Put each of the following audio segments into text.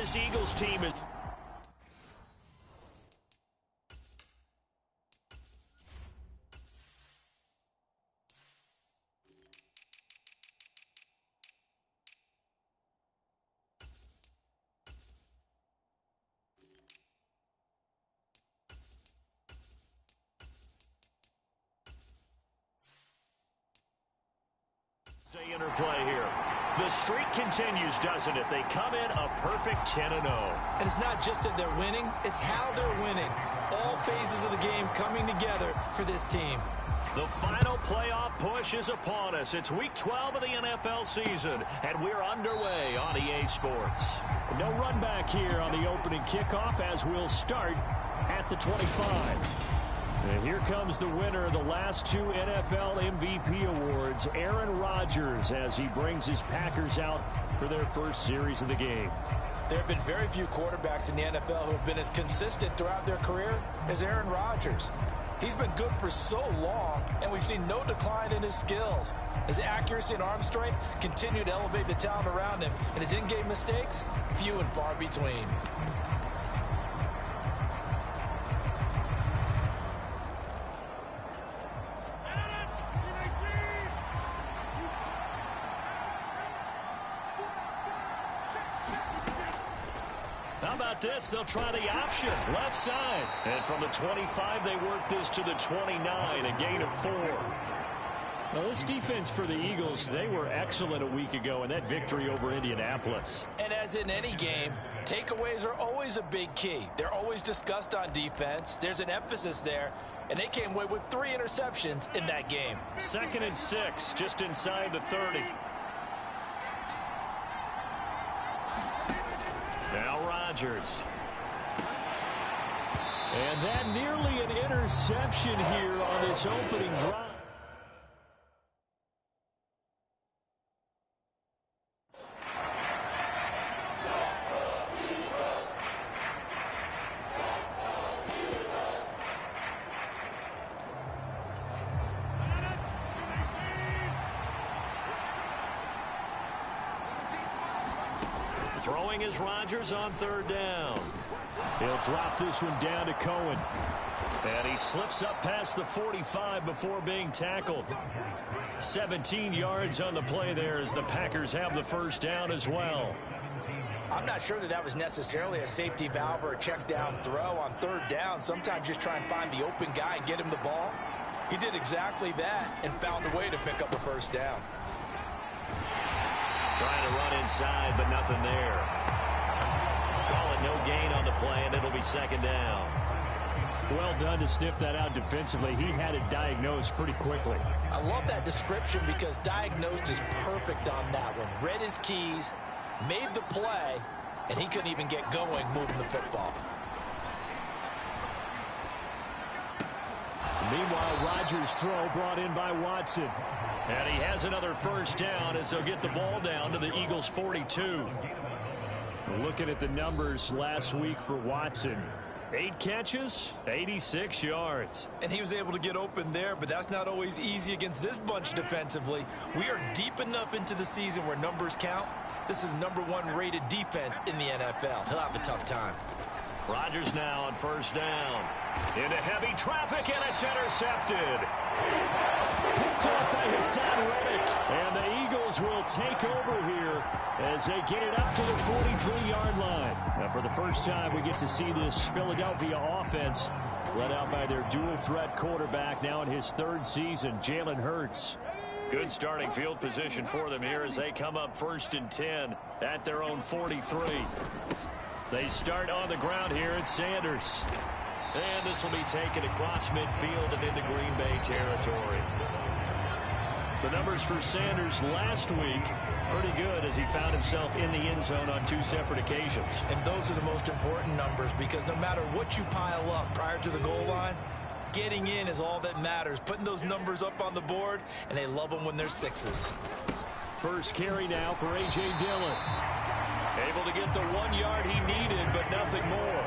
This Eagles team is... interplay here. The streak continues, doesn't it? They come in a perfect 10-0. And it's not just that they're winning, it's how they're winning. All phases of the game coming together for this team. The final playoff push is upon us. It's week 12 of the NFL season, and we're underway on EA Sports. No run back here on the opening kickoff as we'll start at the 25. And here comes the winner of the last two NFL MVP awards, Aaron Rodgers, as he brings his Packers out for their first series of the game. There have been very few quarterbacks in the NFL who have been as consistent throughout their career as Aaron Rodgers. He's been good for so long, and we've seen no decline in his skills. His accuracy and arm strength continue to elevate the talent around him, and his in-game mistakes, few and far between. How about this? They'll try the option, left side. And from the 25, they work this to the 29, a gain of 4. Now, this defense for the Eagles, they were excellent a week ago in that victory over Indianapolis. And as in any game, takeaways are always a big key. They're always discussed on defense. There's an emphasis there, and they came away with 3 interceptions in that game. 2nd and 6, just inside the 30. Now Rodgers. And that nearly an interception here on this opening drive. Throwing is Rodgers on 3rd down. He'll drop this one down to Cohen. And he slips up past the 45 before being tackled. 17 yards on the play there as the Packers have the 1st down as well. I'm not sure that was necessarily a safety valve or a check down throw on 3rd down. Sometimes just try and find the open guy and get him the ball. He did exactly that and found a way to pick up a 1st down. Trying to run inside, but nothing there. Call it no gain on the play, and it'll be 2nd down. Well done to sniff that out defensively. He had it diagnosed pretty quickly. I love that description because diagnosed is perfect on that one. Read his keys, made the play, and he couldn't even get going moving the football. Meanwhile, Rodgers' throw brought in by Watson. And he has another 1st down as they'll get the ball down to the Eagles' 42. Looking at the numbers last week for Watson. 8 catches, 86 yards. And he was able to get open there, but that's not always easy against this bunch defensively. We are deep enough into the season where numbers count. This is #1 rated defense in the NFL. He'll have a tough time. Rodgers now on 1st down. Into heavy traffic, and it's intercepted. Picked off by Hassan Reddick. And the Eagles will take over here as they get it up to the 43-yard line. Now, for the first time, we get to see this Philadelphia offense led out by their dual-threat quarterback now in his 3rd season, Jalen Hurts. Good starting field position for them here as they come up 1st and 10 at their own 43. They start on the ground here at Sanders. And this will be taken across midfield and into Green Bay territory. The numbers for Sanders last week, pretty good as he found himself in the end zone on 2 separate occasions. And those are the most important numbers because no matter what you pile up prior to the goal line, getting in is all that matters. Putting those numbers up on the board, and they love them when they're 6s. First carry now for A.J. Dillon. Able to get the 1 yard he needed, but nothing more.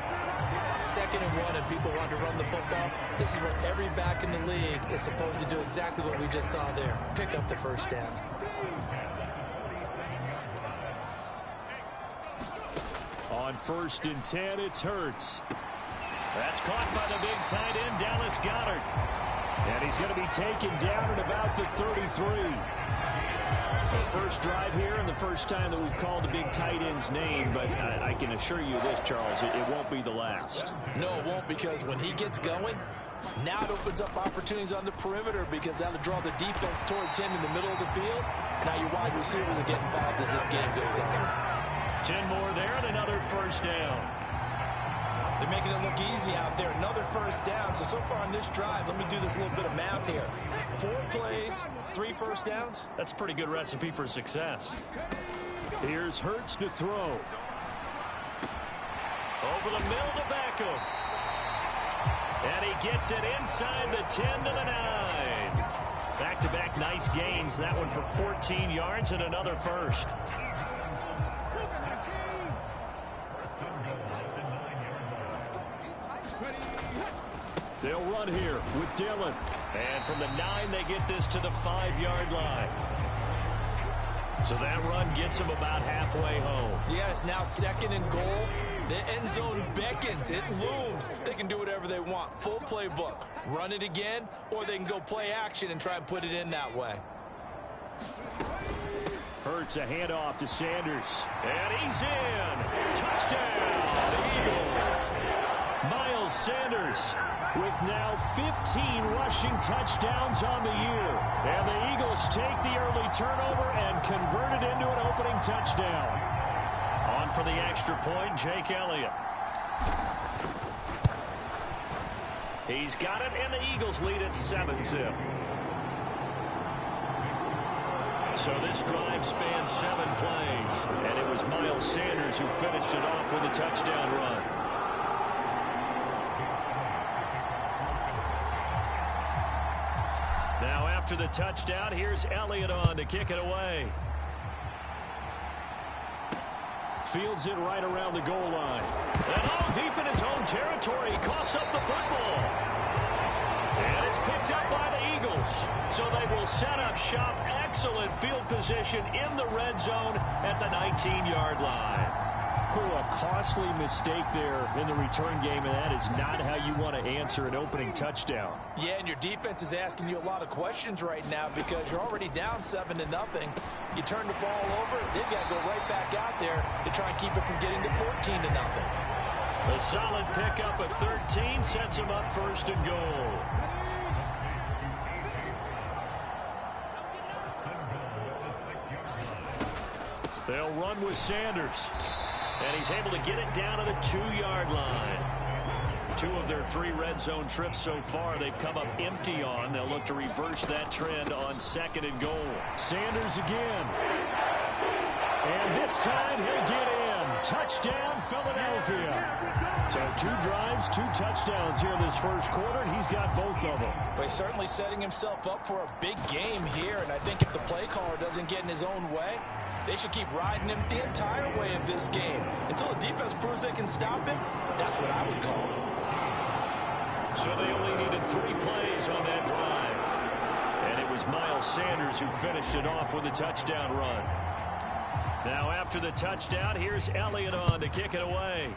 2nd and 1, and people want to run the football. This is what every back in the league is supposed to do, exactly what we just saw there. Pick up the 1st down. on 1st and 10. It's Hurts. That's caught by the big tight end, Dallas Goedert. And he's going to be taken down at about the 33. The first drive here and the first time that we've called the big tight end's name, but I can assure you this, Charles, it won't be the last. No, it won't, because when he gets going, now it opens up opportunities on the perimeter because that'll draw the defense towards him in the middle of the field. Now your wide receivers are getting involved as this game goes on. 10 more there and another first down. They're making it look easy out there. Another first down. So far on this drive, let me do this little bit of math here. 4 plays, 3 first downs. That's a pretty good recipe for success. Here's Hurts to throw. Over the middle to Beckham. And he gets it inside the 10 to the 9. Back-to-back nice gains. That one for 14 yards and another first. They'll run here with Dillon. And from the 9, they get this to the 5-yard line. So that run gets them about halfway home. Yeah, it's now 2nd and goal. The end zone beckons. It looms. They can do whatever they want. Full playbook. Run it again, or they can go play action and try and put it in that way. Hurts a handoff to Sanders. And he's in. Touchdown, the Eagles. Miles Sanders with now 15 rushing touchdowns on the year. And the Eagles take the early turnover and convert it into an opening touchdown. On for the extra point, Jake Elliott. He's got it, and the Eagles lead at 7-zip. So this drive spans 7 plays, and it was Miles Sanders who finished it off with a touchdown run. Now after the touchdown, here's Elliott on to kick it away. Fields it right around the goal line. And deep in his own territory, he coughs up the football. And it's picked up by the Eagles. So they will set up shop. Excellent field position in the red zone at the 19-yard line. A costly mistake there in the return game, and that is not how you want to answer an opening touchdown. Yeah, and your defense is asking you a lot of questions right now because you're already down 7-0. You turn the ball over, they've got to go right back out there to try and keep it from getting to 14-0. A solid pickup at 13 sets him up 1st and goal. They'll run with Sanders. And he's able to get it down to the 2-yard line. 2 of their 3 red zone trips so far they've come up empty on. They'll look to reverse that trend on 2nd and goal. Sanders again. And this time he'll get in. Touchdown, Philadelphia. So 2 drives, 2 touchdowns here in this first quarter, and he's got both of them. Well, he's certainly setting himself up for a big game here, and I think if the play caller doesn't get in his own way, they should keep riding him the entire way of this game. Until the defense proves they can stop him, that's what I would call it. So they only needed 3 plays on that drive. And it was Miles Sanders who finished it off with a touchdown run. Now after the touchdown, here's Elliott on to kick it away.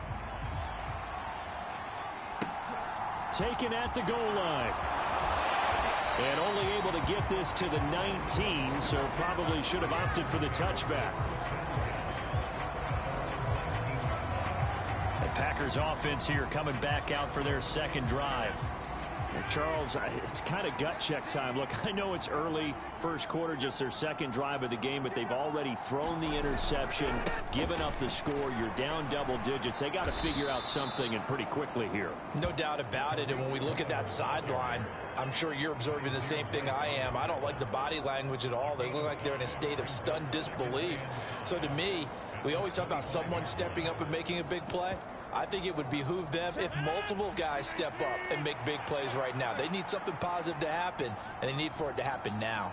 Taken at the goal line. And only able to get this to the 19, so probably should have opted for the touchback. The Packers offense here coming back out for their 2nd drive. Charles, it's kind of gut check time. Look, I know it's early, first quarter, just their 2nd drive of the game, but they've already thrown the interception, given up the score. You're down double digits. They got to figure out something, and pretty quickly here. No doubt about it, and when we look at that sideline, I'm sure you're observing the same thing I am. I don't like the body language at all. They look like they're in a state of stunned disbelief. So to me, we always talk about someone stepping up and making a big play. I think it would behoove them if multiple guys step up and make big plays right now. They need something positive to happen, and they need for it to happen now.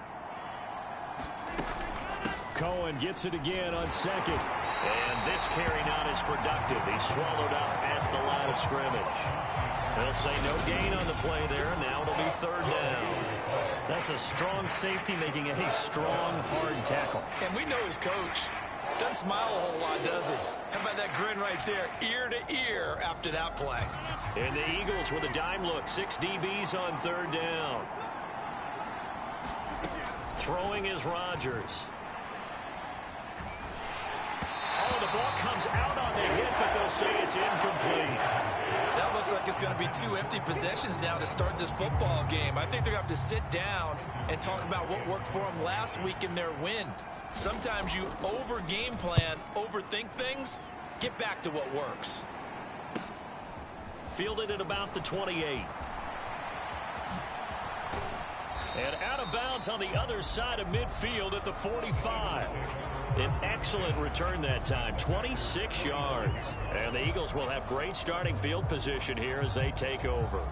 Cohen gets it again on 2nd. And this carry not as productive. He's swallowed up at the line of scrimmage. They'll say no gain on the play there. Now it'll be 3rd down. That's a strong safety making a strong, hard tackle. And we know his coach. Doesn't smile a whole lot, does he? How about that grin right there, ear to ear after that play? And the Eagles with a dime look. 6 DBs on third down. Throwing is Rodgers. Oh, the ball comes out on the hit, but they'll say it's incomplete. That looks like it's going to be 2 empty possessions now to start this football game. I think they're going to have to sit down and talk about what worked for them last week in their win. Sometimes you over-game plan, overthink things. Get back to what works. Fielded at about the 28. And out of bounds on the other side of midfield at the 45. An excellent return that time, 26 yards. And the Eagles will have great starting field position here as they take over.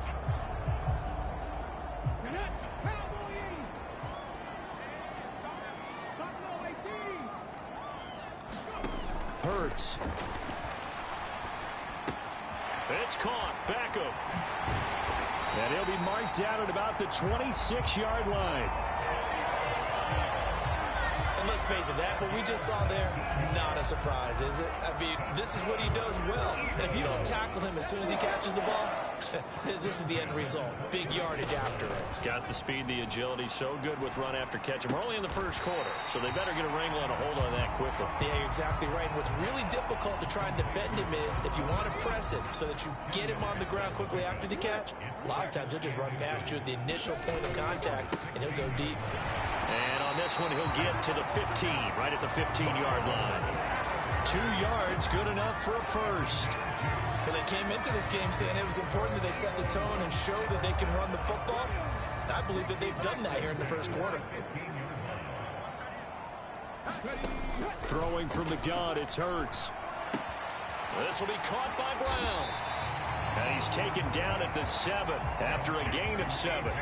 Hurts. It's caught. Beckham. And he'll be marked down at about the 26-yard line. And let's face it, that what we just saw there, not a surprise, is it? I mean, this is what he does well. And if you don't tackle him as soon as he catches the ball, this is the end result. Big yardage after it. Got the speed, the agility, so good with run after catch. And we're only in the first quarter, so they better get a wrangle and a hold on that quickly. Yeah, you're exactly right. And what's really difficult to try and defend him is if you want to press him so that you get him on the ground quickly after the catch, a lot of times he'll just run past you at the initial point of contact, and he'll go deep. And on this one, he'll get to the 15, right at the 15-yard line. 2 yards, good enough for a first. Well, they came into this game saying it was important that they set the tone and show that they can run the football. And I believe that they've done that here in the first quarter. Throwing from the gun, it's Hurts. This will be caught by Brown. And he's taken down at the 7 after a gain of 7.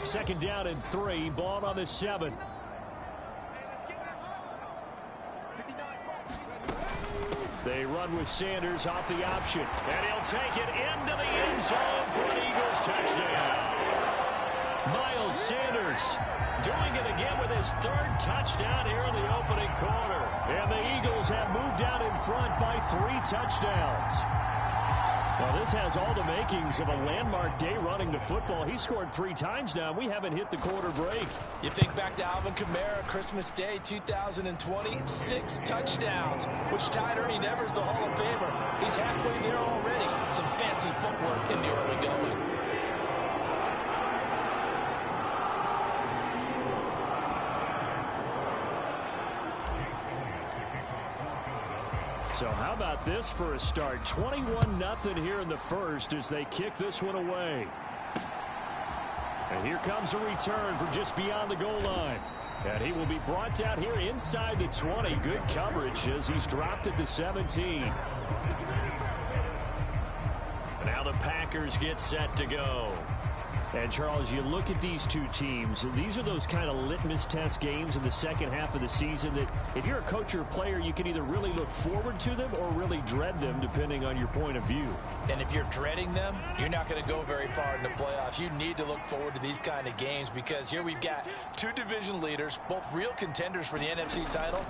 Second down and 3. Ball on the 7. They run with Sanders off the option. And he'll take it into the end zone for an Eagles touchdown. Miles Sanders doing it again with his 3rd touchdown here in the opening quarter. And the Eagles have moved out in front by 3 touchdowns. Well, this has all the makings of a landmark day running the football. He scored 3 times now. We haven't hit the quarter break. You think back to Alvin Kamara, Christmas Day 2020, 6 touchdowns, which tied Ernie Nevers, the Hall of Famer. He's halfway there already. Some fancy footwork in the early going. So how about this for a start? 21-0 here in the first as they kick this one away. And here comes a return from just beyond the goal line. And he will be brought down here inside the 20. Good coverage as he's dropped at the 17. Now the Packers get set to go. And, Charles, you look at these two teams, and these are those kind of litmus test games in the second half of the season that if you're a coach or a player, you can either really look forward to them or really dread them, depending on your point of view. And if you're dreading them, you're not going to go very far in the playoffs. You need to look forward to these kind of games because here we've got 2 division leaders, both real contenders for the NFC title.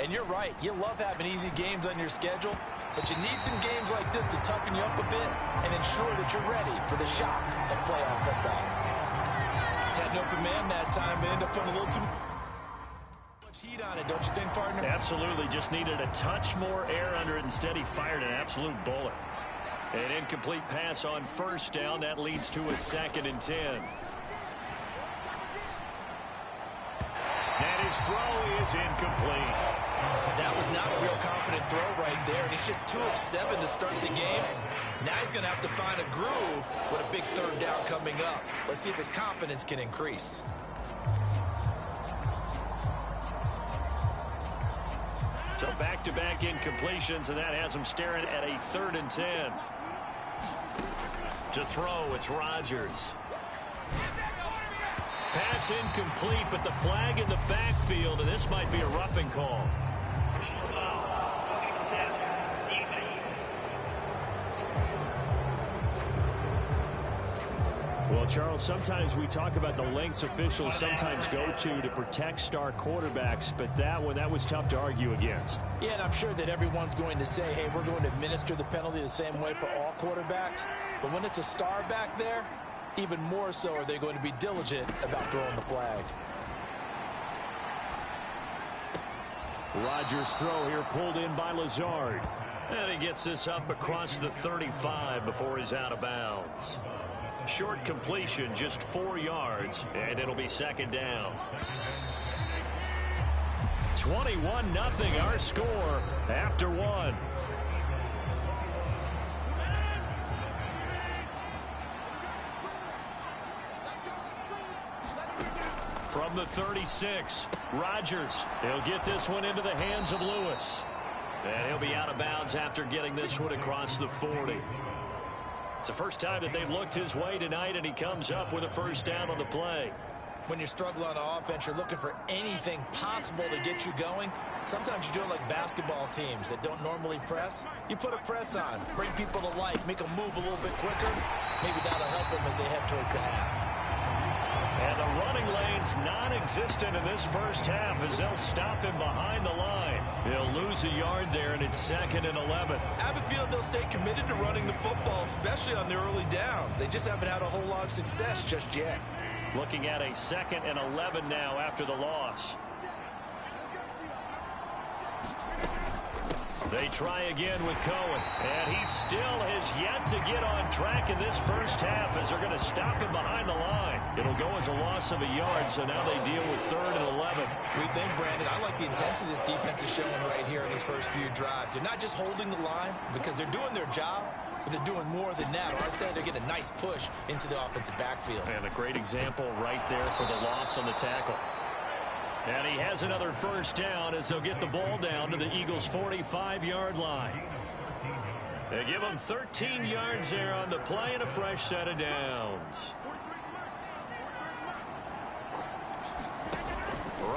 And you're right, you love having easy games on your schedule. But you need some games like this to toughen you up a bit and ensure that you're ready for the shock of playoff football. Had an open man that time, but ended up putting a little too much heat on it, don't you think, partner? Absolutely. Just needed a touch more air under it. Instead, he fired an absolute bullet. An incomplete pass on first down. That leads to a 2nd and 10. And his throw is incomplete. That was not a real confident throw right there, and he's just 2 of 7 to start the game. Now he's going to have to find a groove with a big 3rd down coming up. Let's see if his confidence can increase. So back-to-back incompletions, and that has him staring at a 3rd and 10. To throw, it's Rodgers. Pass incomplete, but the flag in the backfield, and this might be a roughing call. Well, Charles, sometimes we talk about the lengths officials sometimes go to protect star quarterbacks, but that was tough to argue against. Yeah, and I'm sure that everyone's going to say, hey, we're going to administer the penalty the same way for all quarterbacks. But when it's a star back there, even more so are they going to be diligent about throwing the flag. Rodgers' throw here pulled in by Lazard. And he gets this up across the 35 before he's out of bounds. Short completion, just 4 yards, and it'll be 2nd down. 21-0 our score after 1. From the 36, Rodgers. He'll get this one into the hands of Lewis. And he'll be out of bounds after getting this one across the 40. It's the first time that they've looked his way tonight, and he comes up with a 1st down on the play. When you're struggling on offense, you're looking for anything possible to get you going. Sometimes you do it like basketball teams that don't normally press. You put a press on, bring people to life, make them move a little bit quicker. Maybe that'll help them as they head towards the half. And the running lane's non-existent in this first half as they'll stop him behind the line. They'll lose a yard there, and it's 2nd and 11. I have a feeling they'll stay committed to running the football, especially on their early downs. They just haven't had a whole lot of success just yet. Looking at a 2nd and 11 now after the loss. They try again with Cohen, and he still has yet to get on track in this first half as they're going to stop him behind the line. It'll go as a loss of a yard, so now they deal with 3rd and 11. We think, Brandon, I like the intensity this defense is showing right here in these first few drives. They're not just holding the line because they're doing their job, but they're doing more than that, aren't they? They're getting a nice push into the offensive backfield. And a great example right there for the loss on the tackle. And he has another 1st down as they'll get the ball down to the Eagles' 45-yard line. They give him 13 yards there on the play and a fresh set of downs.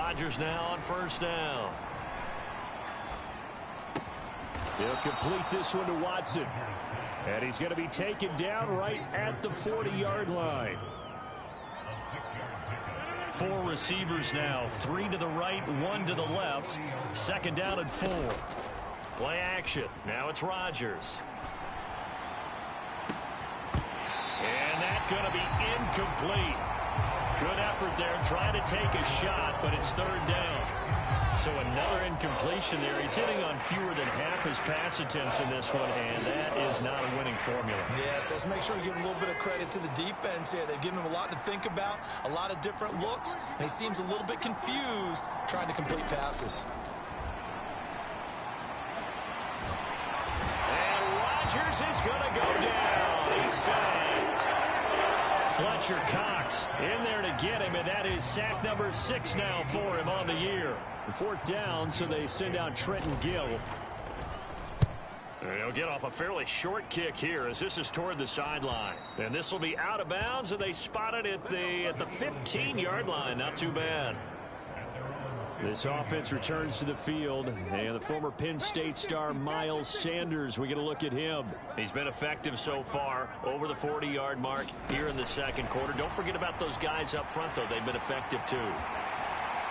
Rodgers now on first down. He'll complete this one to Watson. And he's going to be taken down right at the 40-yard line. 4 receivers now. 3 to the right, 1 to the left. Second down and 4. Play action. Now it's Rodgers. And that's going to be incomplete. Good effort there trying to take a shot, but it's third down. So another incompletion there. He's hitting on fewer than half his pass attempts in this one, and that is not a winning formula. Yes, let's make sure we give a little bit of credit to the defense here. They've given him a lot to think about, a lot of different looks, and he seems a little bit confused trying to complete passes. And Rodgers is going to go down. He's sacked. Fletcher Cox in there to get him, and that is sack number 6 now for him on the year. 4th down, so they send out Trenton Gill. They'll get off a fairly short kick here as this is toward the sideline. And this will be out of bounds, and they spot it at the 15-yard line. Not too bad. This offense returns to the field, and the former Penn State star Miles Sanders, we get a look at him. He's been effective so far over the 40-yard mark here in the second quarter. Don't forget about those guys up front, though. They've been effective, too.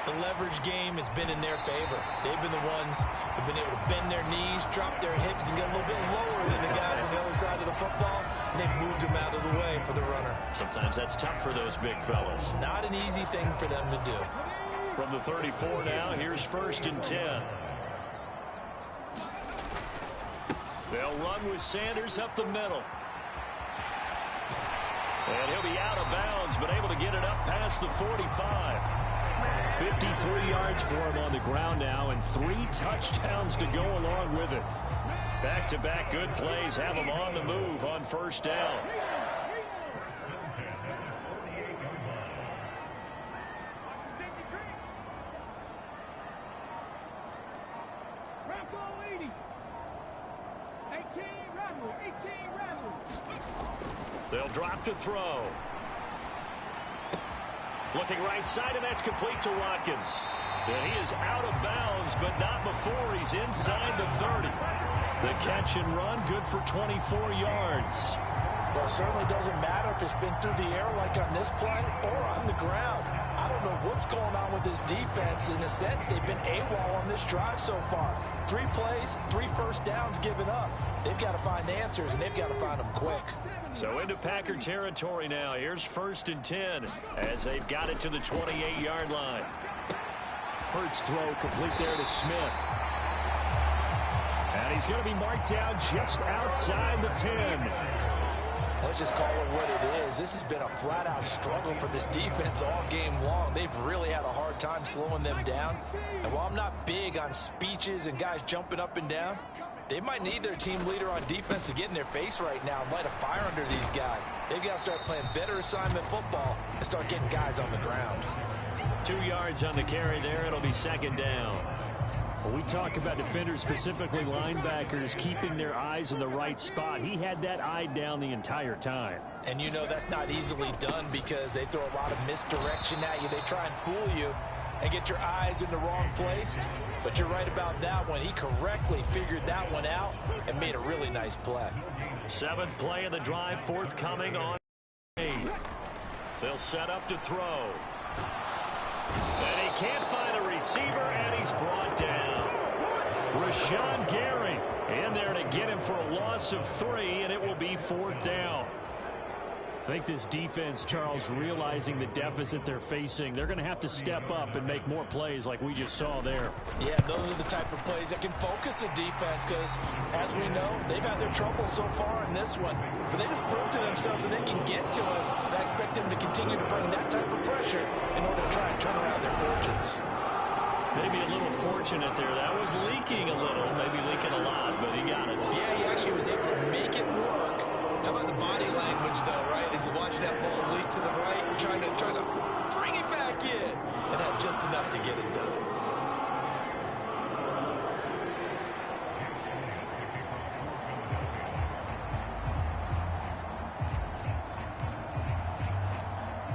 The leverage game has been in their favor. They've been the ones who've been able to bend their knees, drop their hips, and get a little bit lower than the guys on the other side of the football, and they've moved them out of the way for the runner. Sometimes that's tough for those big fellas. Not an easy thing for them to do. From the 34 now, here's 1st and 10. They'll run with Sanders up the middle. And he'll be out of bounds, but able to get it up past the 45. 53 yards for him on the ground now, and 3 touchdowns to go along with it. Back-to-back good plays have him on the move on first down. They'll drop to throw. Looking right side, and that's complete to Watkins. And he is out of bounds, but not before he's inside the 30. The catch and run, good for 24 yards. Well, it certainly doesn't matter if it's been through the air like on this play or on the ground. I don't know what's going on with this defense. In a sense, they've been AWOL on this drive so far. 3 plays, 3 first downs given up. They've got to find answers, and they've got to find them quick. So into Packer territory now. Here's 1st and 10 as they've got it to the 28-yard line. Hurts throw complete there to Smith. And he's going to be marked down just outside the 10. Let's just call it what it is. This has been a flat-out struggle for this defense all game long. They've really had a hard time slowing them down. And while I'm not big on speeches and guys jumping up and down, they might need their team leader on defense to get in their face right now and light a fire under these guys. They've got to start playing better assignment football and start getting guys on the ground. 2 yards on the carry there. It'll be second down. When we talk about defenders, specifically linebackers, keeping their eyes in the right spot, he had that eye down the entire time. And you know that's not easily done because they throw a lot of misdirection at you. They try and fool you and get your eyes in the wrong place. But you're right about that one. He correctly figured that one out and made a really nice play. 7th play of the drive forthcoming on 8. They'll set up to throw. And he can't find a receiver, and he's brought down. Rashawn Gary in there to get him for a loss of 3, and it will be 4th down. I think this defense, Charles, realizing the deficit they're facing, they're going to have to step up and make more plays like we just saw there. Yeah, those are the type of plays that can focus a defense because, as we know, they've had their trouble so far in this one. But they just proved to themselves that they can get to it. And I expect them to continue to bring that type of pressure in order to try and turn around their fortunes. Maybe a little fortunate there. That was leaking a little, maybe leaking a lot, but he got it. Yeah, he actually was able to make it work. How about the body language, though, right? As you watch that ball leak to the right, trying to bring it back in, and had just enough to get it done.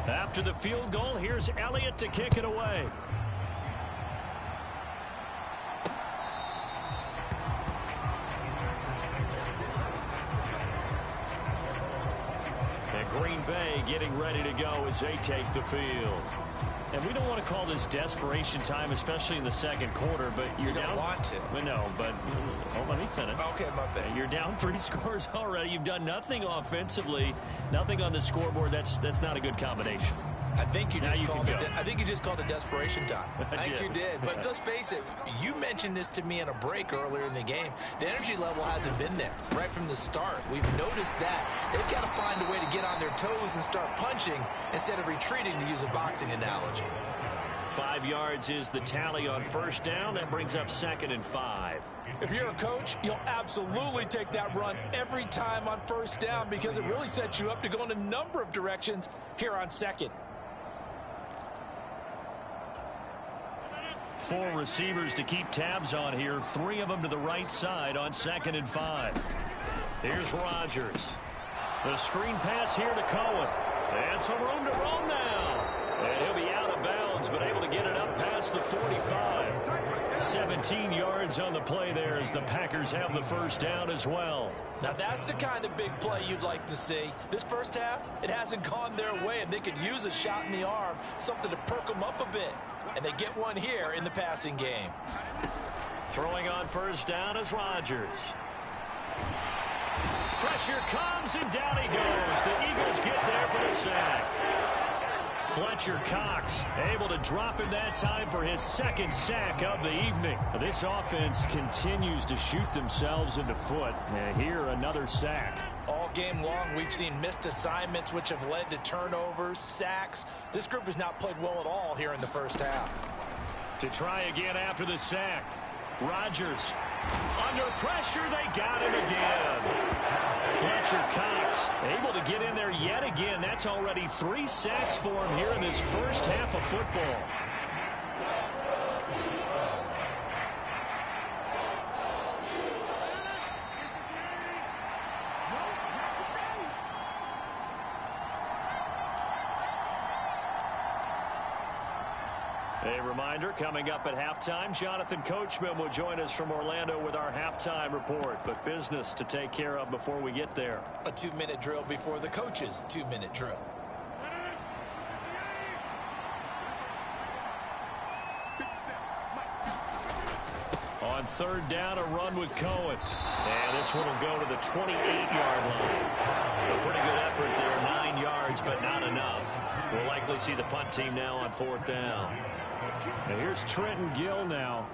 After the field goal, here's Elliott to kick it away. Green Bay getting ready to go as they take the field. And we don't want to call this desperation time, especially in the second quarter, but you're down. You don't want to. No, but let me finish. Okay, my bad. You're down 3 scores already. You've done nothing offensively, nothing on the scoreboard. That's not a good combination. I think you just called it desperation time. I think you did. But let's face it, you mentioned this to me in a break earlier in the game. The energy level hasn't been there right from the start. We've noticed that. They've got to find a way to get on their toes and start punching instead of retreating, to use a boxing analogy. 5 yards is the tally on first down. That brings up 2nd and 5. If you're a coach, you'll absolutely take that run every time on first down because it really sets you up to go in a number of directions here on second. 4 receivers to keep tabs on here. 3 of them to the right side on 2nd and 5. Here's Rodgers. The screen pass here to Cohen. And some room to roam now. And he'll be out of bounds, but able to get it up past the 45. 17 yards on the play there as the Packers have the first down as well. Now that's the kind of big play you'd like to see. This first half, it hasn't gone their way, and they could use a shot in the arm, something to perk them up a bit. And they get one here in the passing game. Throwing on first down is Rodgers. Pressure comes, and down he goes. The Eagles get there for the sack. Fletcher Cox able to drop him that time for his 2nd sack of the evening. This offense continues to shoot themselves in the foot. And here, another sack. All game long, we've seen missed assignments, which have led to turnovers, sacks. This group has not played well at all here in the first half. To try again after the sack. Rodgers. Under pressure, they got him again. Fletcher Cox able to get in there yet again. That's already 3 sacks for him here in this first half of football. A reminder, coming up at halftime, Jonathan Coachman will join us from Orlando with our halftime report. But business to take care of before we get there. A 2-minute drill before the coach's 2-minute drill. On third down, a run with Cohen. And this one will go to the 28-yard line. A pretty good effort there, 9 yards, but not enough. We'll likely see the punt team now on 4th down. And here's Trenton Gill now.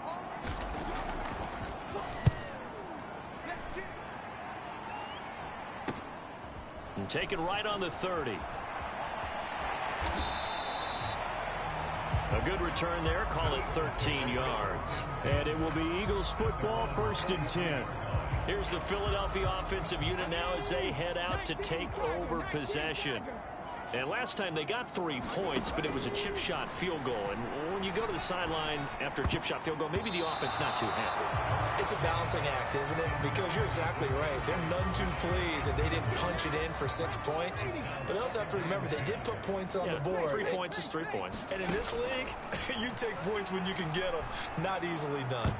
And taken right on the 30. A good return there. Call it 13 yards. And it will be Eagles football, 1st and 10. Here's the Philadelphia offensive unit now as they head out to take over possession. And last time they got 3 points, but it was a chip shot field goal. And when you go to the sideline after a chip shot field goal, maybe the offense not too happy. It's a balancing act, isn't it? Because you're exactly right. They're none too pleased that they didn't punch it in for 6 points. But they also have to remember they did put points on the board. 3 points is 3 points. And in this league, you take points when you can get them. Not easily done.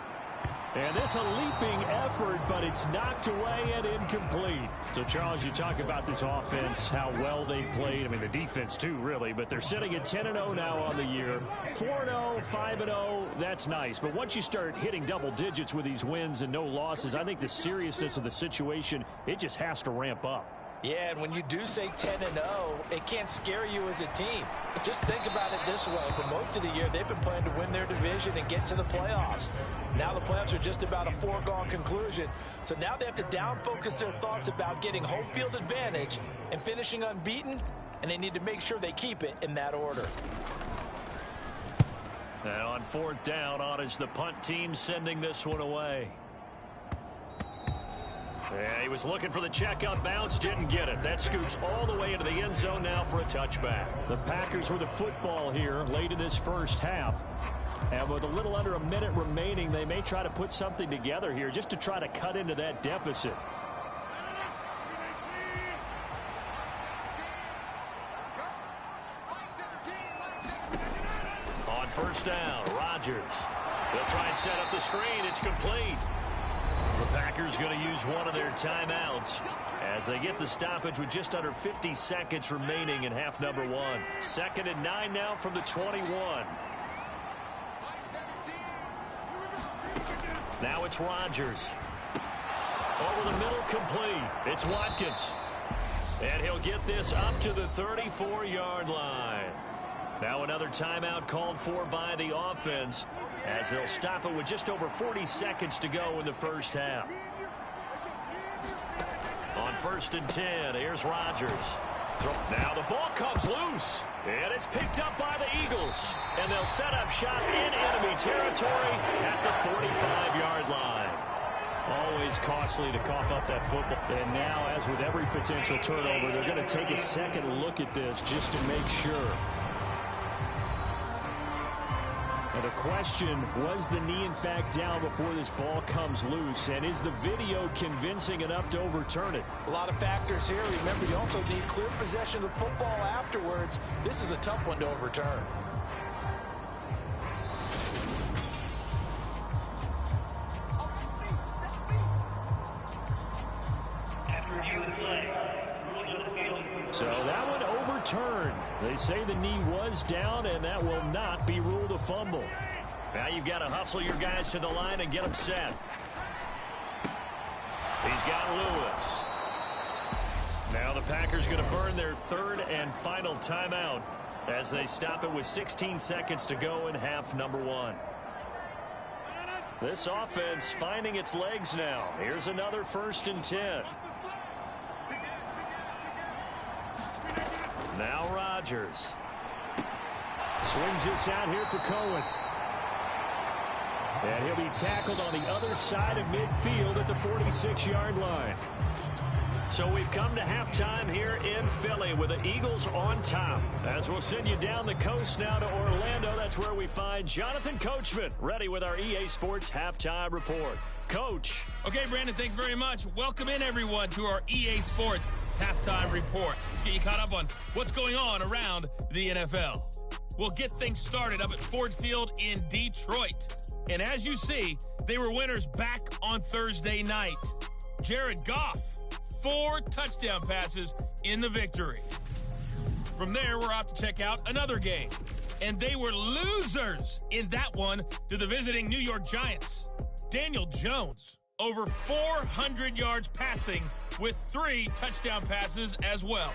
And this a leaping effort, but it's knocked away and incomplete. So, Charles, you talk about this offense, how well they played. I mean, the defense, too, really. But they're sitting at 10-0 now on the year. 4-0, 5-0, that's nice. But once you start hitting double digits with these wins and no losses, I think the seriousness of the situation, it just has to ramp up. Yeah, and when you do say 10-0, it can't scare you as a team. Just think about it this way. For most of the year, they've been playing to win their division and get to the playoffs. Now the playoffs are just about a foregone conclusion. So now they have to down-focus their thoughts about getting home field advantage and finishing unbeaten, and they need to make sure they keep it in that order. And on 4th down, on is the punt team sending this one away. Yeah, he was looking for the checkup bounce, didn't get it. That scoots all the way into the end zone now for a touchback. The Packers with the football here late in this first half. And with a little under a minute remaining, they may try to put something together here just to try to cut into that deficit. On first down, Rodgers. They'll try and set up the screen. It's complete. The Packers Packers going to use one of their timeouts as they get the stoppage with just under 50 seconds remaining in half number one. 2nd and 9 now from the 21. Now it's Rodgers. Over the middle, complete. It's Watkins. And he'll get this up to the 34-yard line. Now another timeout called for by the offense as they'll stop it with just over 40 seconds to go in the first half. On 1st and 10, here's Rodgers. Now the ball comes loose, and it's picked up by the Eagles. And they'll set up shop in enemy territory at the 45-yard line. Always costly to cough up that football. And now, as with every potential turnover, they're going to take a second look at this just to make sure. And the question, was the knee in fact down before this ball comes loose? And is the video convincing enough to overturn it? A lot of factors here. Remember, you also need clear possession of the football afterwards. This is a tough one to overturn. So that one overturned. They say the knee was down, and that will not be ruled a fumble. Now you've got to hustle your guys to the line and get them set. He's got Lewis. Now the Packers going to burn their 3rd and final timeout as they stop it with 16 seconds to go in half number one. This offense finding its legs now. Here's another 1st and 10. Now Rodgers. Swings this out here for Cohen. And he'll be tackled on the other side of midfield at the 46-yard line. So we've come to halftime here in Philly with the Eagles on top. As we'll send you down the coast now to Orlando, that's where we find Jonathan Coachman ready with our EA Sports Halftime Report. Coach. Okay, Brandon, thanks very much. Welcome in, everyone, to our EA Sports Halftime Report. Let's get you caught up on what's going on around the NFL. We'll get things started up at Ford Field in Detroit. And as you see, they were winners back on Thursday night. Jared Goff, 4 touchdown passes in the victory. From there, we're off to check out another game. And they were losers in that one to the visiting New York Giants. Daniel Jones, over 400 yards passing with 3 touchdown passes as well.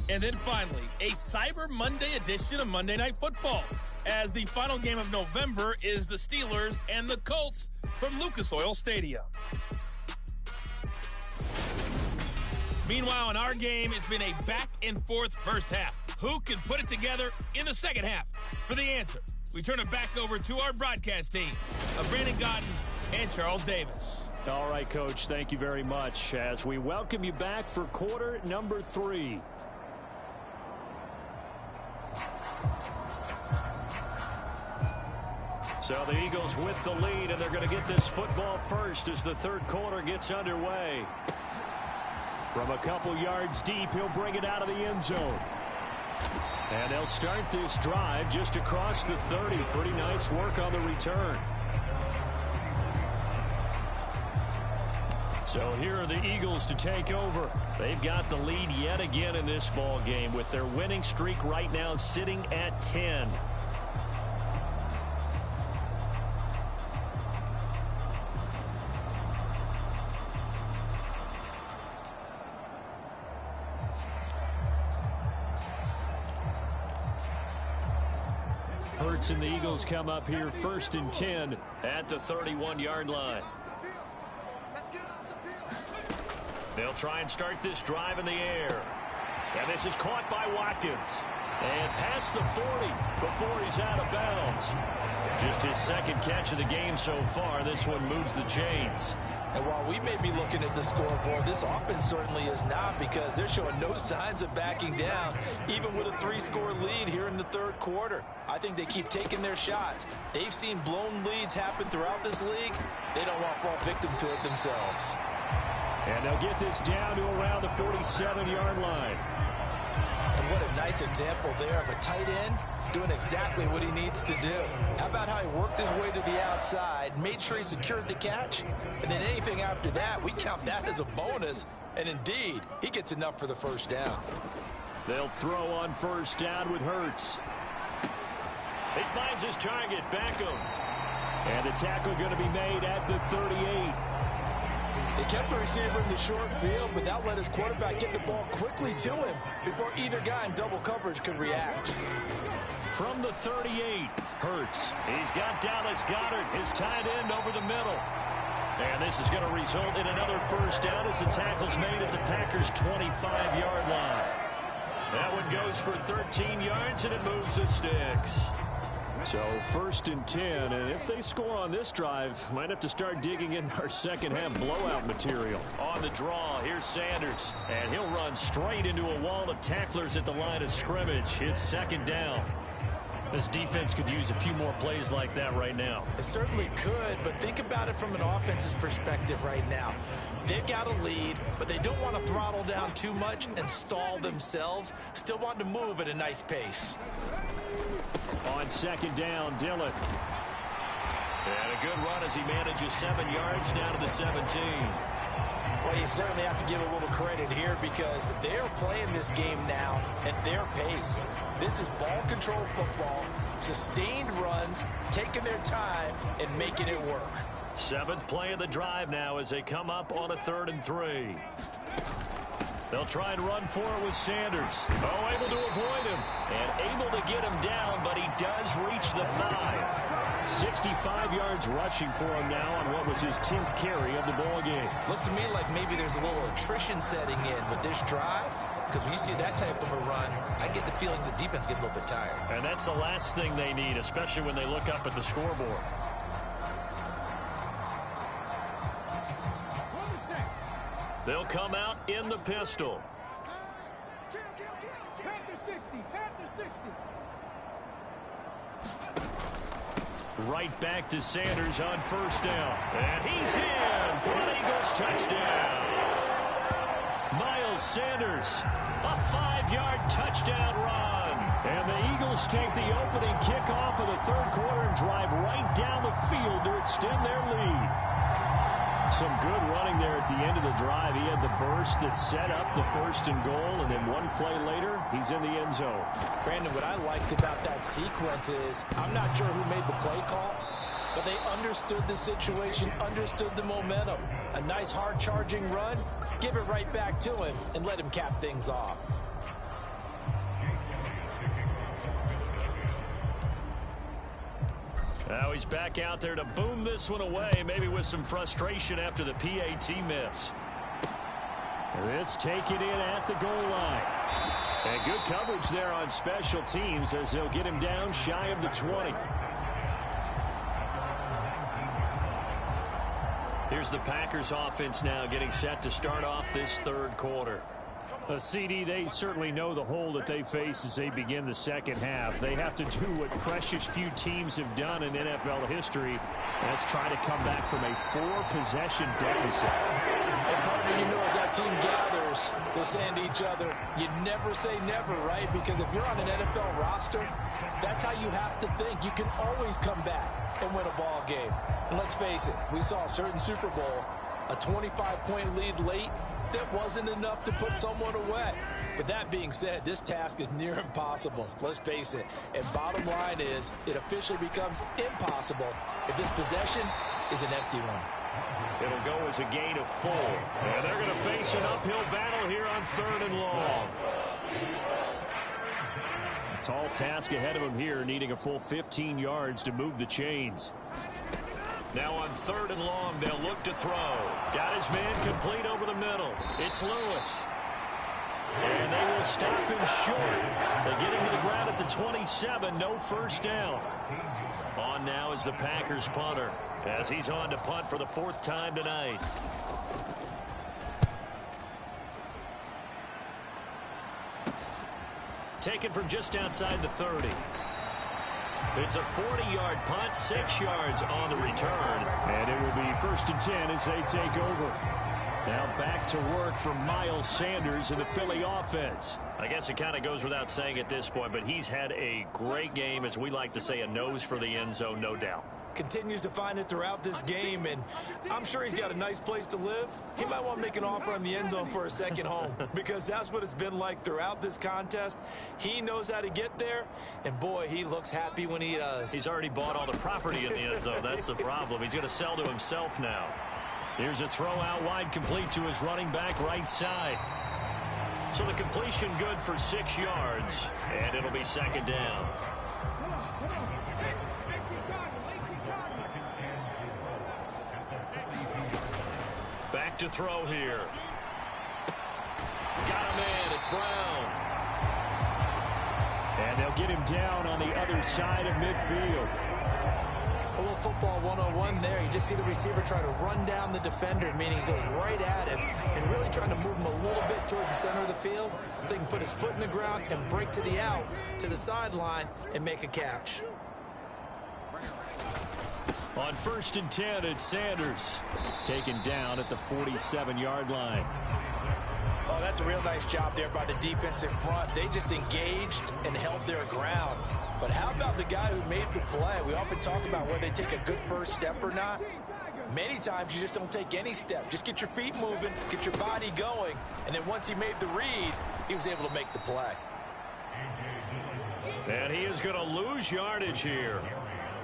And then finally, a Cyber Monday edition of Monday Night Football, as the final game of November is the Steelers and the Colts from Lucas Oil Stadium. Meanwhile, in our game, it's been a back-and-forth first half. Who can put it together in the second half? For the answer, we turn it back over to our broadcast team of Brandon Godden and Charles Davis. All right, Coach, thank you very much as we welcome you back for quarter number 3. So the Eagles with the lead, and they're going to get this football first as the 3rd quarter gets underway. From a couple yards deep, he'll bring it out of the end zone. And they'll start this drive just across the 30. Pretty nice work on the return. So here are the Eagles to take over. They've got the lead yet again in this ball game with their winning streak right now sitting at 10. And the Eagles come up here 1st and 10 at the 31-yard line. They'll try and start this drive in the air. And this is caught by Watkins. And past the 40 before he's out of bounds. Just his 2nd catch of the game so far. This one moves the chains. And while we may be looking at the scoreboard, this offense certainly is not, because they're showing no signs of backing down, even with a 3-score lead here in the 3rd quarter. I think they keep taking their shots. They've seen blown leads happen throughout this league. They don't want to fall victim to it themselves. And they'll get this down to around the 47-yard line. And what a nice example there of a tight end doing exactly what he needs to do. How about how he worked his way to the outside, made sure he secured the catch, and then anything after that, we count that as a bonus. And indeed, he gets enough for the first down. They'll throw on first down with Hurts. He finds his target, Beckham. And the tackle going to be made at the 38. They kept the receiver in the short field, but that let his quarterback get the ball quickly to him before either guy in double coverage could react. From the 38, Hurts. He's got Dallas Goedert, his tight end, over the middle. And this is going to result in another first down as the tackle's made at the Packers' 25-yard line. That one goes for 13 yards, and it moves the sticks. So 1st and 10, and if they score on this drive, might have to start digging in our second-half blowout material. On the draw, here's Sanders, and he'll run straight into a wall of tacklers at the line of scrimmage. It's 2nd down. This defense could use a few more plays like that right now. It certainly could, but think about it from an offense's perspective right now. They've got a lead, but they don't want to throttle down too much and stall themselves. Still want to move at a nice pace. On 2nd down, Dillon. And a good run as he manages 7 yards down to the 17. Well, you certainly have to give a little credit here because they're playing this game now at their pace. This is ball control football, sustained runs, taking their time, and making it work. 7th play of the drive now as they come up on a 3rd and 3. They'll try and run for it with Sanders. Oh, able to avoid him and able to get him down, but he does reach the 5. 65 yards rushing for him now on what was his 10th carry of the ball game. Looks to me like maybe there's a little attrition setting in with this drive, because when you see that type of a run, I get the feeling the defense gets a little bit tired. And that's the last thing they need, especially when they look up at the scoreboard. They'll come out in the pistol. Right back to Sanders on 1st down. And he's in for an Eagles touchdown. Miles Sanders, a 5-yard touchdown run. And the Eagles take the opening kickoff of the 3rd quarter and drive right down the field to extend their lead. Some good running there at the end of the drive. He had the burst that set up the 1st and goal, and then one play later, he's in the end zone. Brandon, what I liked about that sequence is I'm not sure who made the play call, but they understood the situation, understood the momentum. A nice hard-charging run, give it right back to him, and let him cap things off. Now he's back out there to boom this one away, maybe with some frustration after the PAT miss. This taken in at the goal line. And good coverage there on special teams as they'll get him down shy of the 20. Here's the Packers offense now getting set to start off this 3rd quarter. CD, they certainly know the hole that they face as they begin the second half. They have to do what precious few teams have done in NFL history. That's try to come back from a 4-possession deficit. And partner, you know, as that team gathers, they're saying to each other, you never say never, right? Because if you're on an NFL roster, that's how you have to think. You can always come back and win a ball game. And let's face it, we saw a certain Super Bowl, a 25-point lead late, that wasn't enough to put someone away. But that being said, this task is near impossible. Let's face it. And bottom line is, it officially becomes impossible if this possession is an empty one. It'll go as a gain of 4. And they're going to face an uphill battle here on 3rd and long. A tall task ahead of him here, needing a full 15 yards to move the chains. Now on 3rd and long, they'll look to throw. Got his man complete over the middle. It's Lewis. And they will stop him short. They get him to the ground at the 27. No first down. On now is the Packers punter as he's on to punt for the 4th time tonight. Taken from just outside the 30. It's a 40-yard punt, 6 yards on the return. And it will be 1st and 10 as they take over. Now back to work for Miles Sanders in the Philly offense. I guess it kind of goes without saying at this point, but he's had a great game, as we like to say, a nose for the end zone, no doubt. Continues to find it throughout this game, and I'm sure he's got a nice place to live. He might want to make an offer on the end zone for a second home, because that's what it's been like throughout this contest. He knows how to get there, and boy, he looks happy when he does. He's already bought all the property in the end zone. That's the problem. He's going to sell to himself now. Here's a throw out wide, complete to his running back right side. So the completion good for 6 yards, and it'll be second down. Back to throw here. Got him in. It's Brown. And they'll get him down on the other side of midfield. A little football 101 there. You just see the receiver try to run down the defender, meaning he goes right at him and really trying to move him a little bit towards the center of the field so he can put his foot in the ground and break to the out, to the sideline, and make a catch. On 1st and 10, it's Sanders. Taken down at the 47-yard line. Oh, that's a real nice job there by the defense in front. They just engaged and held their ground. But how about the guy who made the play? We often talk about whether they take a good first step or not. Many times you just don't take any step. Just get your feet moving, get your body going, and then once he made the read, he was able to make the play. And he is going to lose yardage here.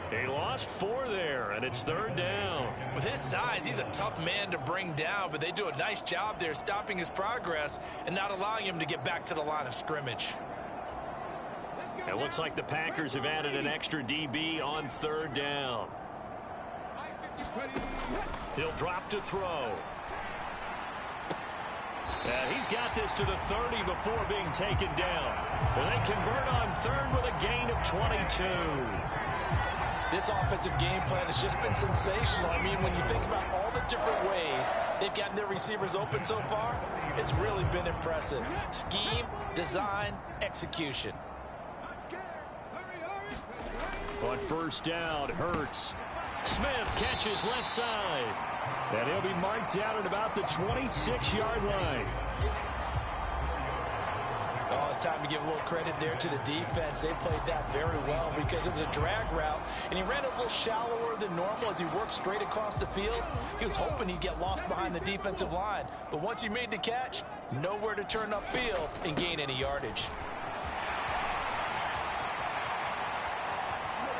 He lost 4 there, and it's 3rd down. With his size, he's a tough man to bring down, but they do a nice job there stopping his progress and not allowing him to get back to the line of scrimmage. It looks like the Packers have added an extra DB on 3rd down. He'll drop to throw. And he's got this to the 30 before being taken down. And they convert on 3rd with a gain of 22. This offensive game plan has just been sensational. I mean, when you think about all the different ways they've gotten their receivers open so far, it's really been impressive. Scheme, design, execution. On 1st down, Hurts. Smith catches left side. And he'll be marked down at about the 26-yard line. Oh, it's time to give a little credit there to the defense. They played that very well because it was a drag route, and he ran a little shallower than normal as he worked straight across the field. He was hoping he'd get lost behind the defensive line, but once he made the catch, nowhere to turn upfield and gain any yardage.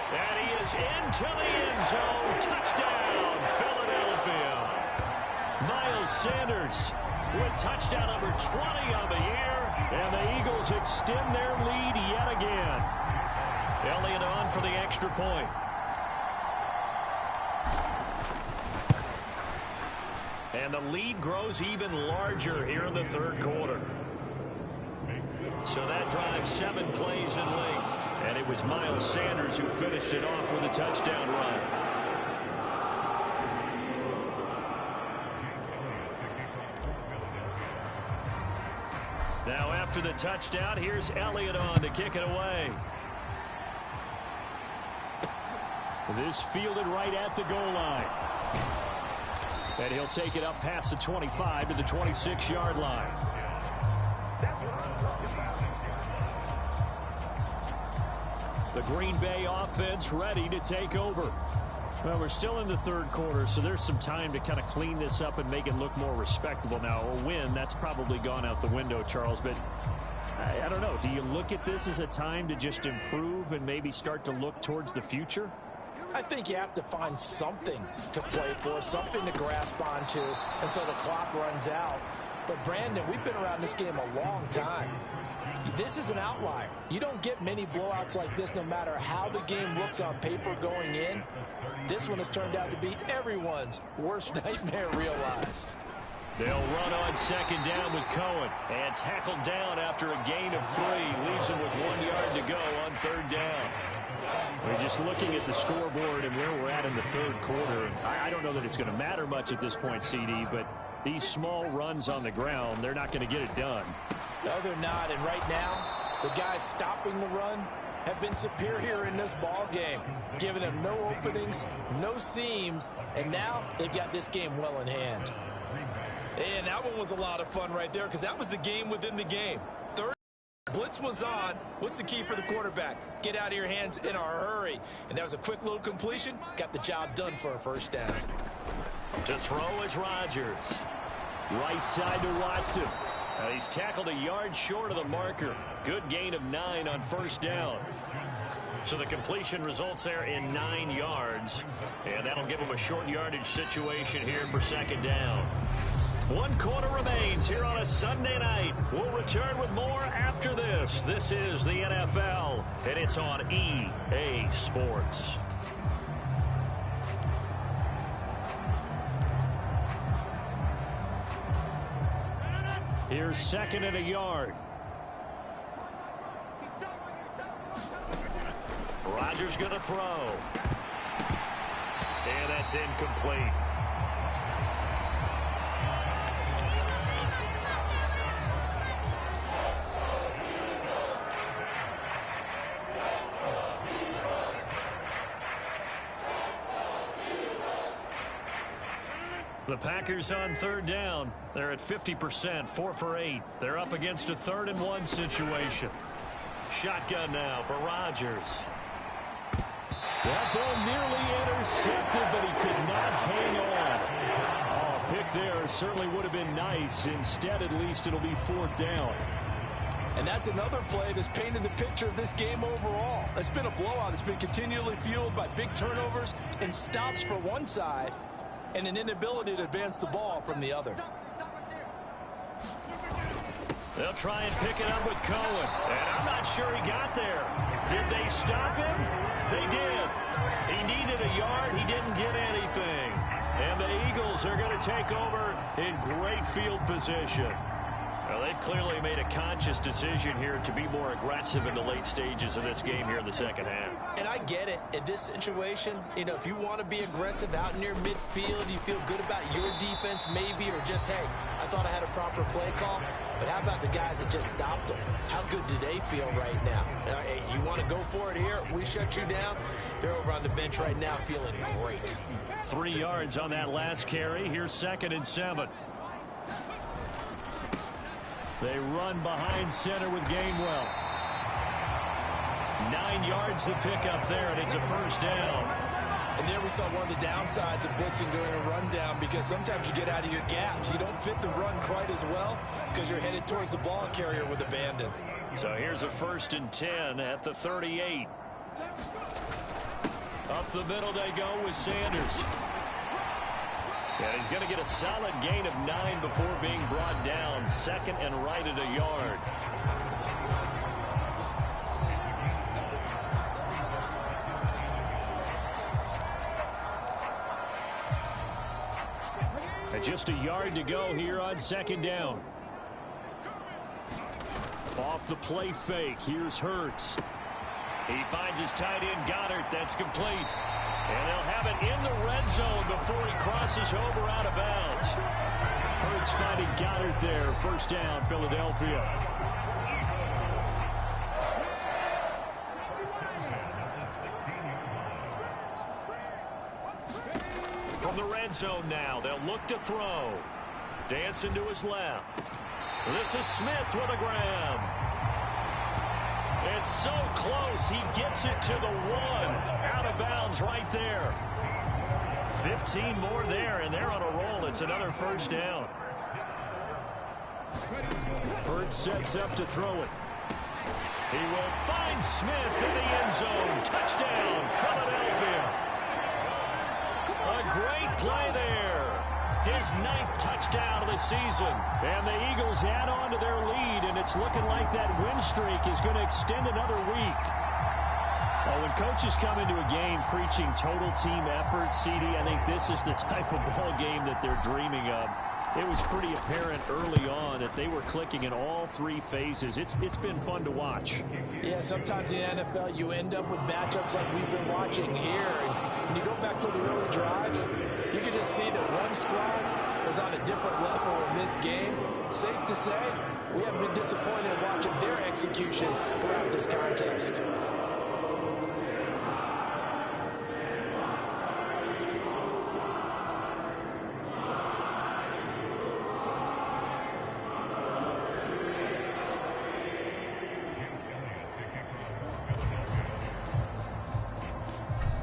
And he is into the end zone. Touchdown, Philadelphia. Miles Sanders with touchdown number 20 on the year. And the Eagles extend their lead yet again. Elliott on for the extra point. And the lead grows even larger here in the 3rd quarter. So that drives 7 plays in length. And it was Miles Sanders who finished it off with a touchdown run. Now after the touchdown, here's Elliott on to kick it away. This fielded right at the goal line. And he'll take it up past the 25 to the 26-yard line. The Green Bay offense ready to take over. Well, we're still in the 3rd quarter, so there's some time to kind of clean this up and make it look more respectable. Now, a win, that's probably gone out the window, Charles, but I don't know. Do you look at this as a time to just improve and maybe start to look towards the future? I think you have to find something to play for, something to grasp onto until the clock runs out. But, Brandon, we've been around this game a long time. This is an outlier. You don't get many blowouts like this no matter how the game looks on paper going in. This one has turned out to be everyone's worst nightmare realized. They'll run on 2nd down with Cohen. And tackled down after a gain of 3. Leaves him with 1 yard to go on 3rd down. We're just looking at the scoreboard and where we're at in the 3rd quarter. I don't know that it's going to matter much at this point, CD, but these small runs on the ground, they're not going to get it done. No, they're not. And right now, the guys stopping the run have been superior in this ball game, giving them no openings, no seams, and now they've got this game well in hand. And that one was a lot of fun right there because that was the game within the game. Third blitz was on. What's the key for the quarterback? Get out of your hands in a hurry. And that was a quick little completion. Got the job done for a first down. To throw is Rodgers. Right side to Watson. He's tackled a yard short of the marker. Good gain of 9 on first down. So the completion results there in 9 yards. And that'll give him a short yardage situation here for second down. 1 quarter remains here on a Sunday night. We'll return with more after this. This is the NFL, and it's on EA Sports. Here's second and a yard. Rodgers going to throw. And that's incomplete. The Packers on third down. They're at 50%, 4 for 8. They're up against a 3rd and 1 situation. Shotgun now for Rodgers. That ball nearly intercepted, but he could not hang on. Oh, pick there certainly would have been nice. Instead, at least it'll be 4th down. And that's another play that's painted the picture of this game overall. It's been a blowout. It's been continually fueled by big turnovers and stops for one side and an inability to advance the ball from the other. They'll try and pick it up with Cohen. And I'm not sure he got there. Did they stop him? They did. He needed a yard. He didn't get anything. And the Eagles are going to take over in great field position. Well, they've clearly made a conscious decision here to be more aggressive in the late stages of this game here in the second half. And I get it. In this situation, you know, if you want to be aggressive out near midfield, you feel good about your defense maybe, or just, hey, I thought I had a proper play call. But how about the guys that just stopped them? How good do they feel right now? Hey, you want to go for it here? We shut you down. They're over on the bench right now feeling great. 3 yards on that last carry. Here's 2nd and 7. They run behind center with Gainwell. 9 yards to pick up there, and it's a first down. And there we saw one of the downsides of blitzing during a rundown, because sometimes you get out of your gaps. You don't fit the run quite as well because you're headed towards the ball carrier with abandon. So here's a 1st and 10 at the 38. Up the middle they go with Sanders. And he's going to get a solid gain of 9 before being brought down. 2nd and right at a yard. And just a yard to go here on 2nd down. Off the play fake. Here's Hurts. He finds his tight end, Goddard. That's complete. And they'll have it in the red zone before he crosses over out of bounds. Hurts finding Goddard there. First down, Philadelphia. From the red zone now, they'll look to throw. Dancing to his left. This is Smith with a grab. It's so close, he gets it to the 1. Out of bounds right there. 15 more there, and they're on a roll. It's another first down. Hurts sets up to throw it. He will find Smith in the end zone. Touchdown, Philadelphia. A great play there. His 9th touchdown of the season. And the Eagles add on to their lead, and it's looking like that win streak is going to extend another week. Well, when coaches come into a game preaching total team effort, CD, I think this is the type of ball game that they're dreaming of. It was pretty apparent early on that they were clicking in all 3 phases. It's been fun to watch. Yeah, sometimes in the NFL you end up with matchups like we've been watching here. And when you go back to the early drives, you can just see that one squad was on a different level in this game. Safe to say, we haven't been disappointed in watching their execution throughout this contest.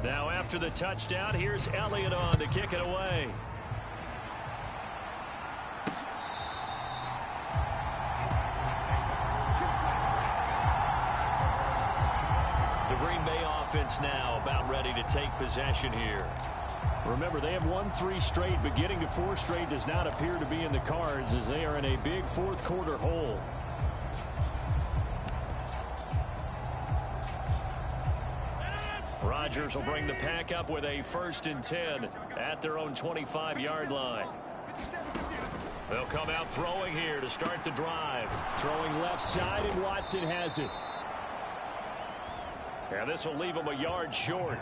Now after the touchdown, here's Elliott on to kick it away. The Green Bay offense now about ready to take possession here. Remember, they have won 3 straight, but getting to 4 straight does not appear to be in the cards as they are in a big fourth quarter hole. Rodgers will bring the pack up with a 1st and 10 at their own 25-yard line. They'll come out throwing here to start the drive. Throwing left side, and Watson has it. And this will leave him a yard short.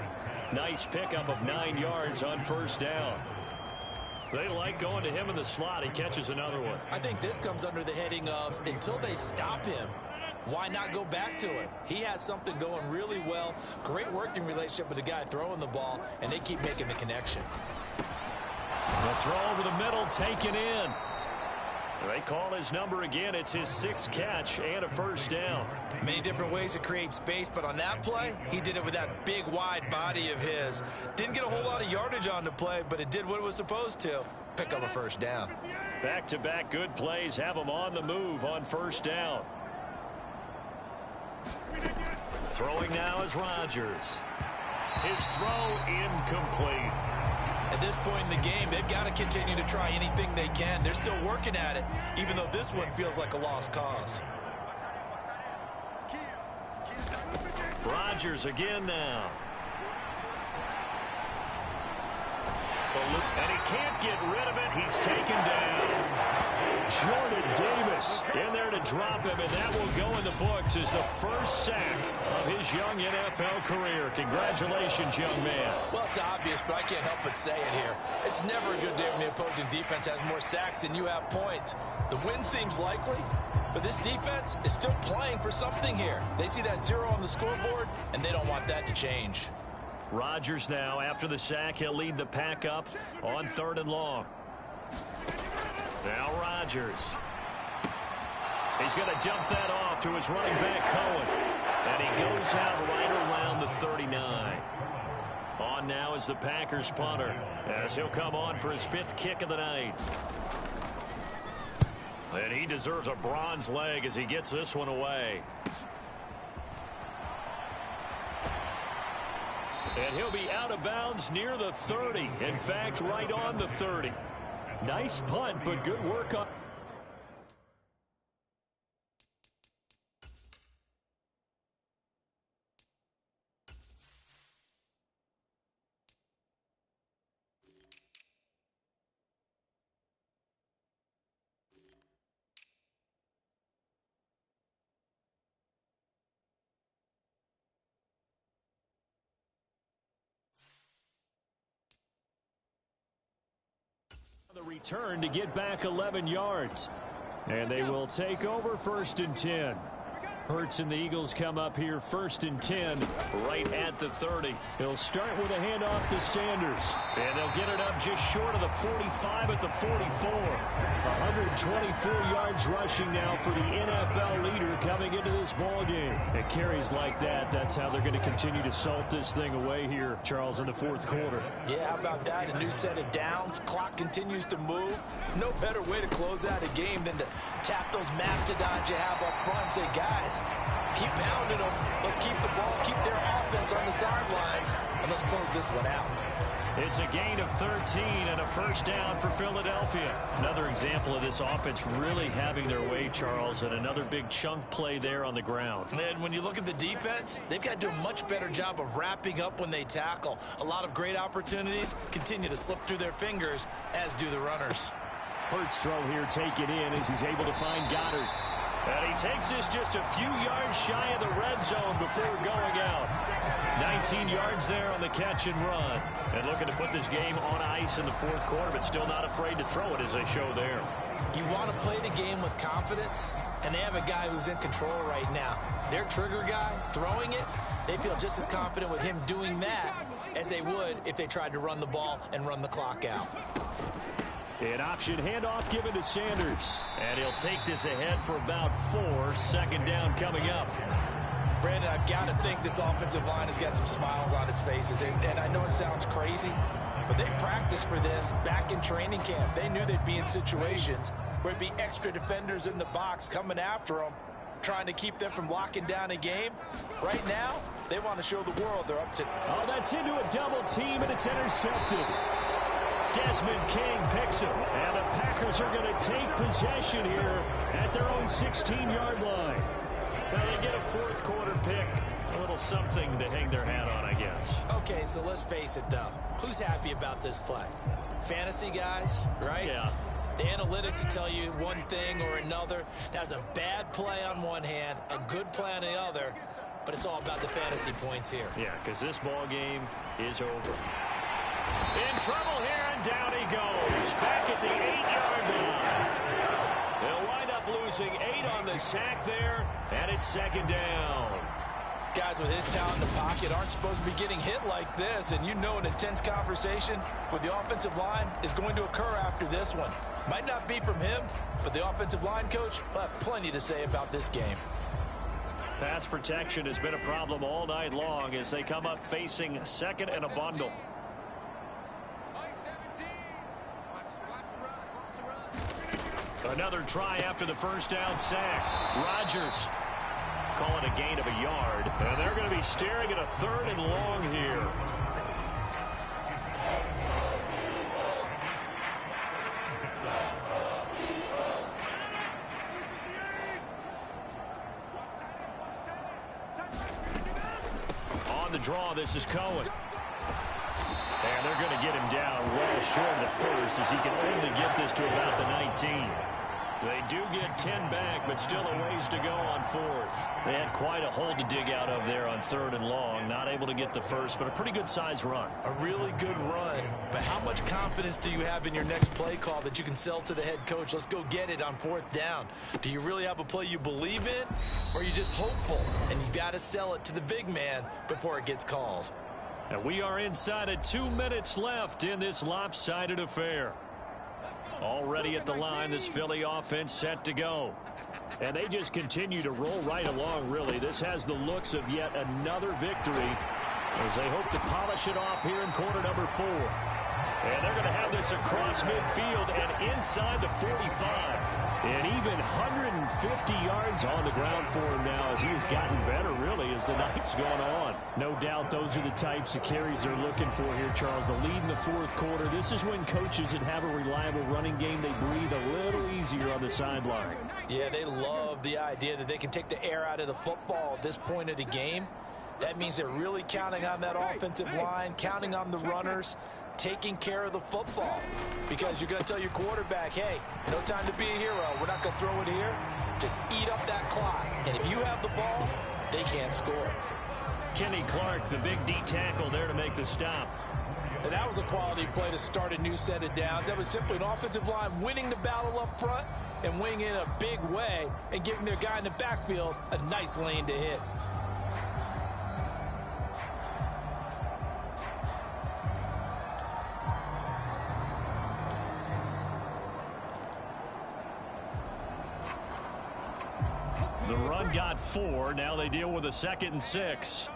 Nice pickup of 9 yards on 1st down. They like going to him in the slot. He catches another one. I think this comes under the heading of until they stop him, why not go back to it? He has something going really well. Great working relationship with the guy throwing the ball, and they keep making the connection. The throw over the middle, taken in. They call his number again. It's his 6th catch and a 1st down. Many different ways to create space, but on that play, he did it with that big, wide body of his. Didn't get a whole lot of yardage on the play, but it did what it was supposed to. Pick up a 1st down. Back-to-back good plays have him on the move on 1st down. Throwing now is Rodgers. His throw incomplete. At this point in the game, they've got to continue to try anything they can. They're still working at it, even though this one feels like a lost cause. Rodgers again now. And he can't get rid of it. He's taken down. Jordan Davis in there to drop him, and that will go in the books as the first sack of his young NFL career. Congratulations, young man. Well, it's obvious, but I can't help but say it here. It's never a good day when the opposing defense has more sacks than you have points. The win seems likely, but this defense is still playing for something here. They see that 0 on the scoreboard, and they don't want that to change. Rodgers now, after the sack, he'll lead the pack up on 3rd and long. Now Rodgers. He's going to dump that off to his running back, Cohen. And he goes out right around the 39. On now is the Packers punter, as he'll come on for his 5th kick of the night. And he deserves a bronze leg as he gets this one away. And he'll be out of bounds near the 30. In fact, right on the 30. Nice punt, but good work on. The return to get back 11 yards. And they will take over 1st and 10. Hurts and the Eagles come up here 1st and 10 right at the 30. He'll start with a handoff to Sanders. And they'll get it up just short of the 45 at the 44. 124 yards rushing now for the NFL leader coming into this ball game. It carries like that. That's how they're going to continue to salt this thing away here, Charles, in the 4th quarter. Yeah, how about that? A new set of downs. Clock continues to move. No better way to close out a game than to tap those mastodons you have up front and say, guys, keep pounding them. Let's keep the ball, keep their offense on the sidelines, and let's close this one out. It's a gain of 13 and a 1st down for Philadelphia. Another example of this offense really having their way, Charles, and another big chunk play there on the ground. And when you look at the defense, they've got to do a much better job of wrapping up when they tackle. A lot of great opportunities continue to slip through their fingers, as do the runners. Hurts throw here taken in as he's able to find Goddard. And he takes this just a few yards shy of the red zone before going out. 19 yards there on the catch and run. And looking to put this game on ice in the 4th quarter, but still not afraid to throw it as they show there. You want to play the game with confidence, and they have a guy who's in control right now. Their trigger guy throwing it, they feel just as confident with him doing that as they would if they tried to run the ball and run the clock out. An option handoff given to Sanders. And he'll take this ahead for about 4. 2nd down coming up. Brandon, I've got to think this offensive line has got some smiles on its faces. And I know it sounds crazy, but they practiced for this back in training camp. They knew they'd be in situations where there'd be extra defenders in the box coming after them, trying to keep them from locking down a game. Right now, they want to show the world they're up to. Oh, that's into a double team, and it's intercepted. Desmond King picks him, and the Packers are going to take possession here at their own 16-yard line. Well, they get a fourth quarter pick. A little something to hang their hat on, I guess. Okay, so let's face it, though. Who's happy about this play? Fantasy guys, right? Yeah. The analytics will tell you one thing or another. That's a bad play on one hand, a good play on the other, but it's all about the fantasy points here. Yeah, because this ball game is over. In trouble here, and down he goes. Back at the 8-yard line. They'll wind up losing 8 on the sack there, and it's second down. Guys with his talent in the pocket aren't supposed to be getting hit like this, and you know an intense conversation with the offensive line is going to occur after this one. Might not be from him, but the offensive line coach will have plenty to say about this game. Pass protection has been a problem all night long as they come up facing second and a bundle. Another try after the first down sack. Rodgers calling a gain of a yard. And they're going to be staring at a third and long here. On the draw, this is Cohen. And they're going to get him down well short of the first as he can only get this to about the 19. They do get 10 back, but still a ways to go on fourth. They had quite a hole to dig out of there on third and long. Not able to get the first, but a pretty good-sized run. A really good run, but how much confidence do you have in your next play call that you can sell to the head coach? Let's go get it on fourth down. Do you really have a play you believe in, or are you just hopeful? And you got to sell it to the big man before it gets called. And we are inside of 2 minutes left in this lopsided affair. Already at the line, this Philly offense set to go. And they just continue to roll right along, really. This has the looks of yet another victory as they hope to polish it off here in quarter number 4. And they're going to have this across midfield and inside the 45. And even 150 yards on the ground for him now as he has gotten better, really, as the night's gone on. No doubt those are the types of carries they're looking for here, Charles. The lead in the fourth quarter. This is when coaches that have a reliable running game, they breathe a little easier on the sideline. Yeah, they love the idea that they can take the air out of the football at this point of the game. That means they're really counting on that offensive line, counting on the runners, taking care of the football, because you're going to tell your quarterback, hey, no time to be a hero. We're not going to throw it here. Just eat up that clock. And if you have the ball, they can't score. Kenny Clark, the big D tackle there to make the stop. And that was a quality play to start a new set of downs. That was simply an offensive line winning the battle up front and winning in a big way and giving their guy in the backfield a nice lane to hit. The run got 4. Now they deal with a 2nd and 6.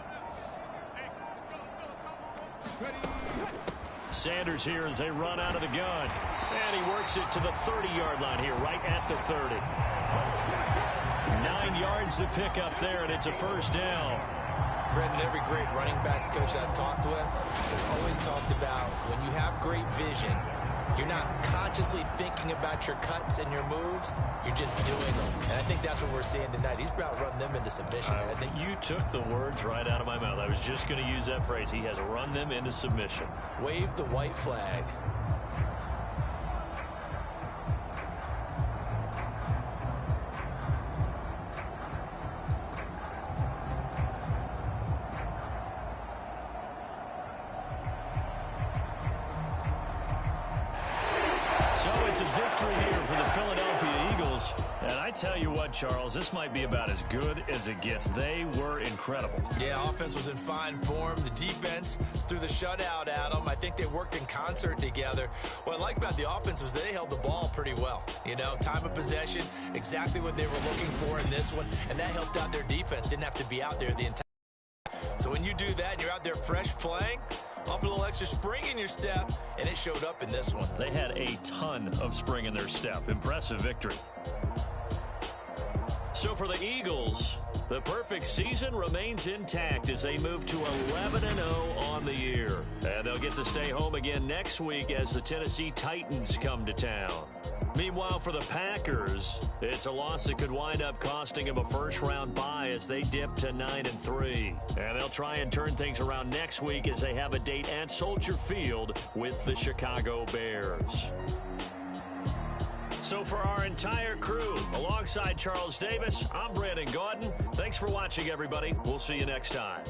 Sanders here as they run out of the gun. And he works it to the 30-yard line here, right at the 30. 9 yards to pick up there, and it's a first down. Brendan, every great running backs coach I've talked with has always talked about when you have great vision, you're not consciously thinking about your cuts and your moves. You're just doing them. And I think that's what we're seeing tonight. He's about run them into submission. I think you took the words right out of my mouth. I was just going to use that phrase. He has run them into submission. Wave the white flag. So it's a victory here for the Philadelphia Eagles. And I tell you what, Charles, this might be about as good as it gets. They were incredible. Yeah, offense was in fine form. The defense threw the shutout at them. I think they worked in concert together. What I like about the offense was they held the ball pretty well. You know, time of possession, exactly what they were looking for in this one, and that helped out their defense. Didn't have to be out there the entire time. So when you do that and you're out there fresh playing, off a little extra spring in your step, and it showed up in this one. They had a ton of spring in their step. Impressive victory. So for the Eagles, the perfect season remains intact as they move to 11-0 on the year. And they'll get to stay home again next week as the Tennessee Titans come to town. Meanwhile, for the Packers, it's a loss that could wind up costing them a first-round bye as they dip to 9-3. And they'll try and turn things around next week as they have a date at Soldier Field with the Chicago Bears. So for our entire crew, alongside Charles Davis, I'm Brandon Gaudin. Thanks for watching, everybody. We'll see you next time.